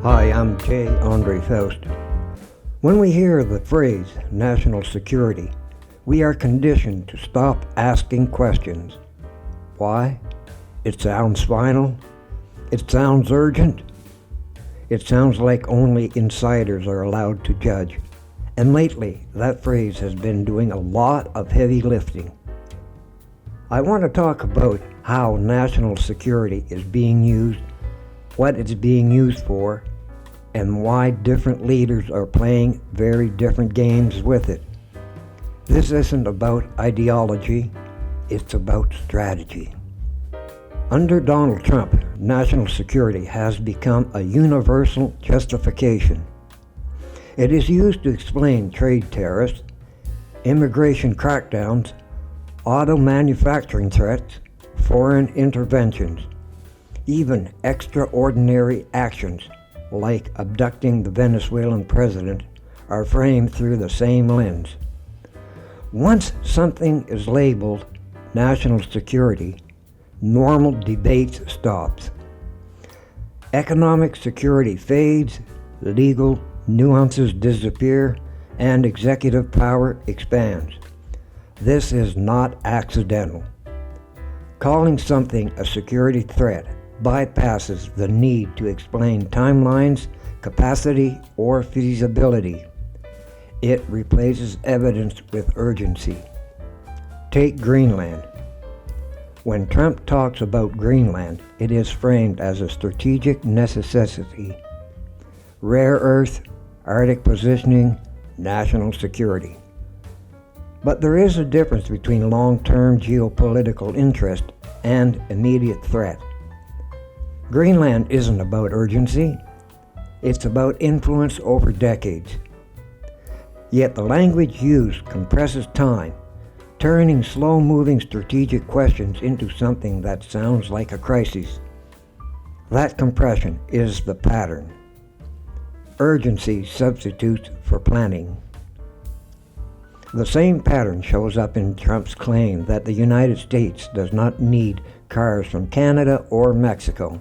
Hi, I'm J. Andre Faust. When we hear the phrase national security, we are conditioned to stop asking questions. Why? It sounds final. It sounds urgent. It sounds like only insiders are allowed to judge. And lately, that phrase has been doing a lot of heavy lifting. I want to talk about how national security is being used, what it's being used for, and why different leaders are playing very different games with it. This isn't about ideology, it's about strategy. Under Donald Trump, national security has become a universal justification. It is used to explain trade tariffs, immigration crackdowns, auto manufacturing threats, foreign interventions, even extraordinary actions like abducting the Venezuelan president are framed through the same lens. Once something is labeled national security, normal debate stops. Economic security fades, legal nuances disappear, and executive power expands. This is not accidental. Calling something a security threat bypasses the need to explain timelines, capacity, or feasibility. It replaces evidence with urgency. Take Greenland. When Trump talks about Greenland, it is framed as a strategic necessity. Rare earth, Arctic positioning, national security. But there is a difference between long-term geopolitical interest and immediate threat. Greenland isn't about urgency, it's about influence over decades. Yet the language used compresses time, turning slow-moving strategic questions into something that sounds like a crisis. That compression is the pattern. Urgency substitutes for planning. The same pattern shows up in Trump's claim that the United States does not need cars from Canada or Mexico.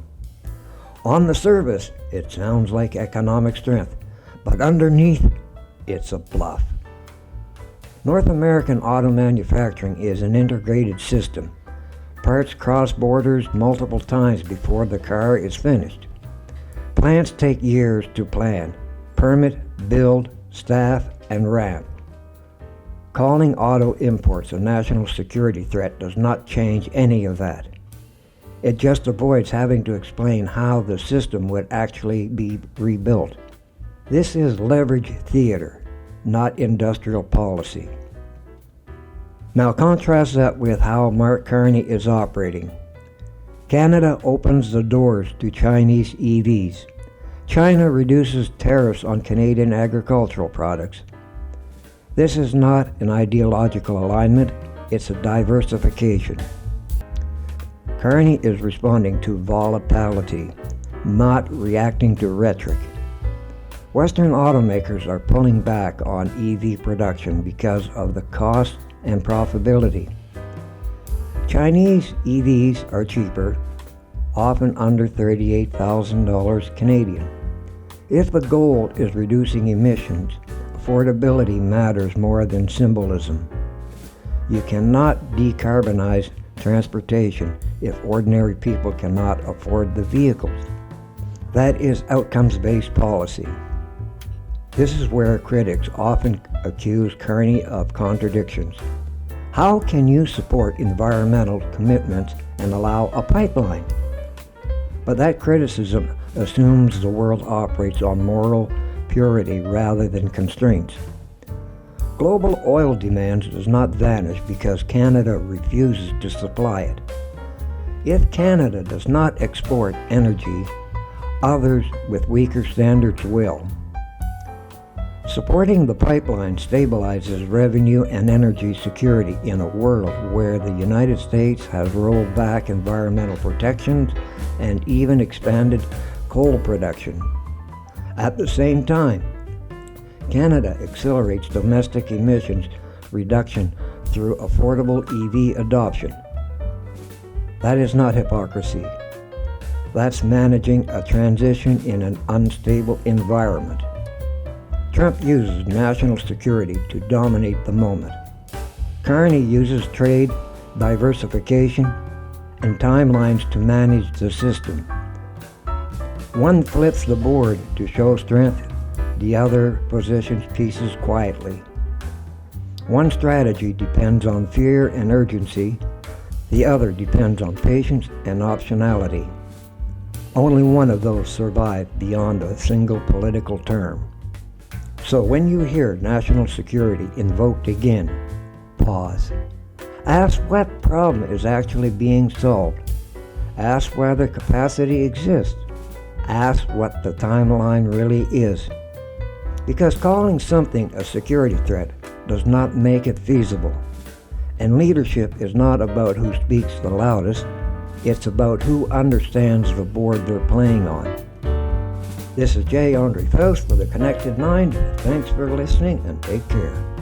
On the surface, it sounds like economic strength, but underneath, it's a bluff. North American auto manufacturing is an integrated system. Parts cross borders multiple times before the car is finished. Plants take years to plan, permit, build, staff, and ramp. Calling auto imports a national security threat does not change any of that. It just avoids having to explain how the system would actually be rebuilt. This is leverage theater, not industrial policy. Now contrast that with how Mark Carney is operating. Canada opens the doors to Chinese EVs. China reduces tariffs on Canadian agricultural products. This is not an ideological alignment, it's a diversification. Carney is responding to volatility, not reacting to rhetoric. Western automakers are pulling back on EV production because of the cost and profitability. Chinese EVs are cheaper, often under $38,000 Canadian. If the goal is reducing emissions, affordability matters more than symbolism. You cannot decarbonize transportation if ordinary people cannot afford the vehicles. That is outcomes-based policy. This is where critics often accuse Carney of contradictions. How can you support environmental commitments and allow a pipeline? But that criticism assumes the world operates on moral purity rather than constraints. Global oil demand does not vanish because Canada refuses to supply it. If Canada does not export energy, others with weaker standards will. Supporting the pipeline stabilizes revenue and energy security in a world where the United States has rolled back environmental protections and even expanded coal production. At the same time, Canada accelerates domestic emissions reduction through affordable EV adoption. That is not hypocrisy. That's managing a transition in an unstable environment. Trump uses national security to dominate the moment. Carney uses trade, diversification, and timelines to manage the system. One flips the board to show strength, the other positions pieces quietly. One strategy depends on fear and urgency, the other depends on patience and optionality. Only one of those survived beyond a single political term. So when you hear national security invoked again, pause. Ask what problem is actually being solved. Ask whether capacity exists. Ask what the timeline really is. Because calling something a security threat does not make it feasible. And leadership is not about who speaks the loudest, it's about who understands the board they're playing on. This is J. Andre Faust for The Connected Mind. Thanks for listening and take care.